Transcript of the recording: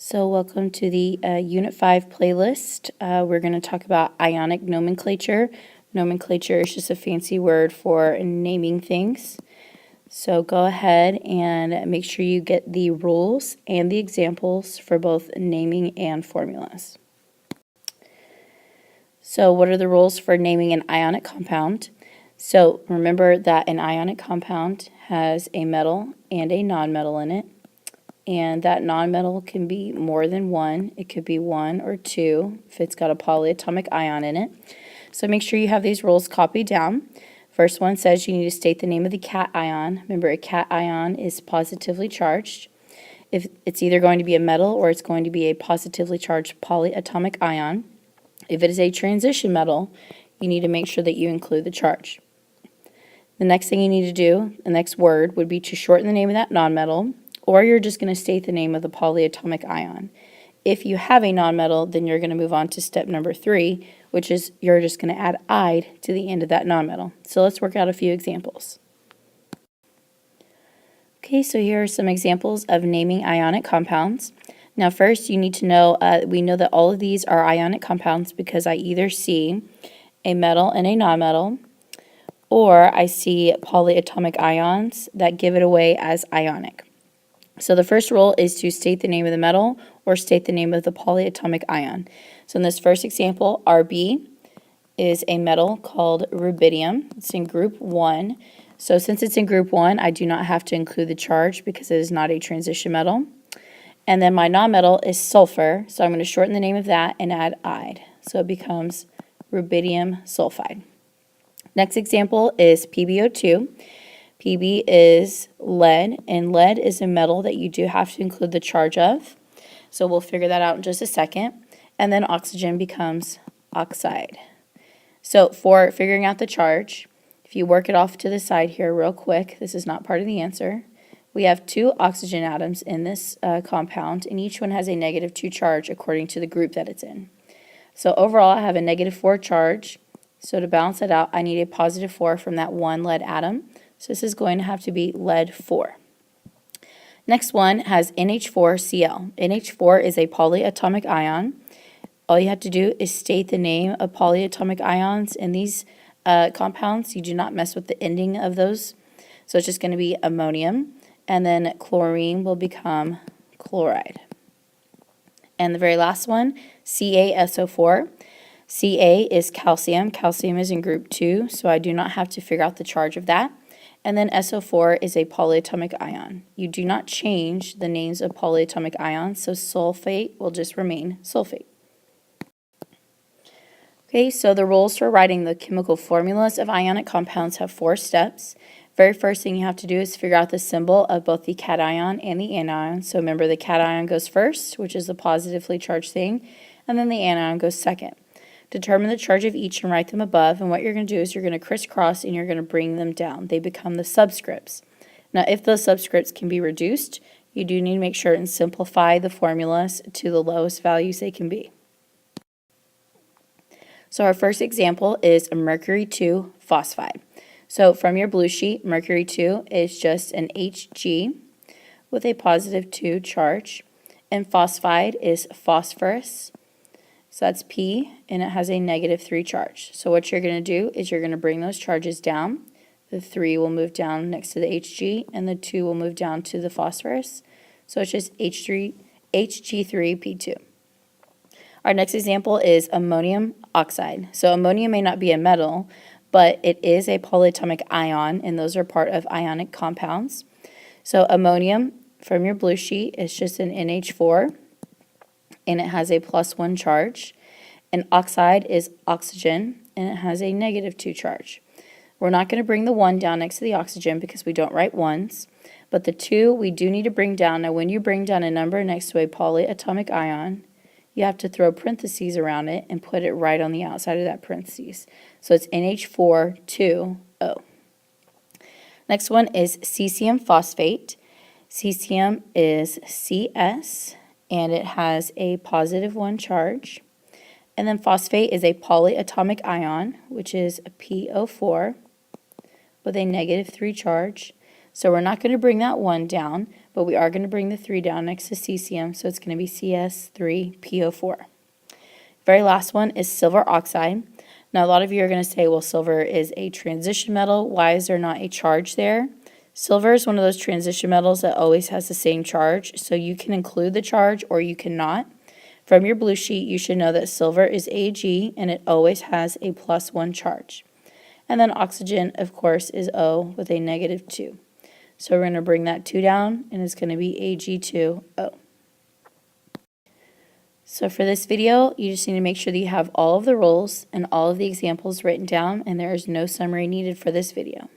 So welcome to the Unit 5 playlist. We're going to talk about ionic nomenclature. Nomenclature is just a fancy word for naming things. So go ahead and make sure you get the rules and the examples for both naming and formulas. So what are the rules for naming an ionic compound? So remember that an ionic compound has a metal and a nonmetal in it. And that nonmetal can be more than one. It could be one or two if it's got a polyatomic ion in it. So make sure you have these rules copied down. First one says you need to state the name of the cation. Remember, a cation is positively charged. If it's either going to be a metal or it's going to be a positively charged polyatomic ion. If it is a transition metal, you need to make sure that you include the charge. The next thing you need to do, the next word, would be to shorten the name of that nonmetal, or you're just going to state the name of the polyatomic ion. If you have a nonmetal, then you're going to move on to step number 3, which is you're just going to add "ide" to the end of that nonmetal. So let's work out a few examples. Okay, so here are some examples of naming ionic compounds. Now first you need to know, we know that all of these are ionic compounds because I either see a metal and a nonmetal, or I see polyatomic ions that give it away as ionic. So the first rule is to state the name of the metal or state the name of the polyatomic ion. So in this first example, Rb is a metal called rubidium. It's in group 1. So since it's in group 1, I do not have to include the charge because it is not a transition metal. And then my nonmetal is sulfur, so I'm going to shorten the name of that and add "ide." So it becomes rubidium sulfide. Next example is PbO2. Pb is lead, and lead is a metal that you do have to include the charge of. So we'll figure that out in just a second. And then oxygen becomes oxide. So for figuring out the charge, if you work it off to the side here real quick, this is not part of the answer. We have 2 oxygen atoms in this compound, and each one has a -2 charge according to the group that it's in. So overall, I have a -4 charge. So to balance it out, I need a +4 from that one lead atom. So this is going to have to be lead 4. Next one has NH4Cl. NH4 is a polyatomic ion. All you have to do is state the name of polyatomic ions in these compounds. You do not mess with the ending of those. So it's just going to be ammonium. And then chlorine will become chloride. And the very last one, CaSO4. Ca is calcium. Calcium is in group 2, so I do not have to figure out the charge of that. And then SO4 is a polyatomic ion. You do not change the names of polyatomic ions, so sulfate will just remain sulfate. Okay, so the rules for writing the chemical formulas of ionic compounds have 4 steps. Very first thing you have to do is figure out the symbol of both the cation and the anion. So remember, the cation goes first, which is the positively charged thing, and then the anion goes second. Determine the charge of each and write them above, and what you're going to do is you're going to crisscross and you're going to bring them down. They become the subscripts. Now, if those subscripts can be reduced, you do need to make sure and simplify the formulas to the lowest values they can be. So our first example is a mercury 2 phosphide. So from your blue sheet, mercury 2 is just an Hg with a +2 charge, and phosphide is phosphorus. So that's P, and it has a -3 charge. So what you're going to do is you're going to bring those charges down. The 3 will move down next to the Hg, and the 2 will move down to the phosphorus. So it's just Hg3P2. Our next example is ammonium oxide. So ammonium may not be a metal, but it is a polyatomic ion, and those are part of ionic compounds. So ammonium, from your blue sheet, is just an NH4. And it has a +1 charge, and oxide is oxygen, and it has a -2 charge. We're not going to bring the 1 down next to the oxygen because we don't write 1s, but the 2 we do need to bring down. Now when you bring down a number next to a polyatomic ion, you have to throw parentheses around it and put it right on the outside of that parentheses. So it's NH4,2O. Next one is cesium phosphate. Cesium is Cs, and it has a +1 charge. And then phosphate is a polyatomic ion, which is a PO4 with a -3 charge. So we're not going to bring that 1 down, but we are going to bring the 3 down next to cesium, so it's going to be CS3PO4. Very last one is silver oxide. Now, a lot of you are going to say, well, silver is a transition metal. Why is there not a charge there? Silver is one of those transition metals that always has the same charge, so you can include the charge or you cannot. From your blue sheet, you should know that silver is Ag, and it always has a +1 charge. And then oxygen, of course, is O with a -2. So we're going to bring that 2 down, and it's going to be Ag2O. So for this video, you just need to make sure that you have all of the rules and all of the examples written down, and there is no summary needed for this video.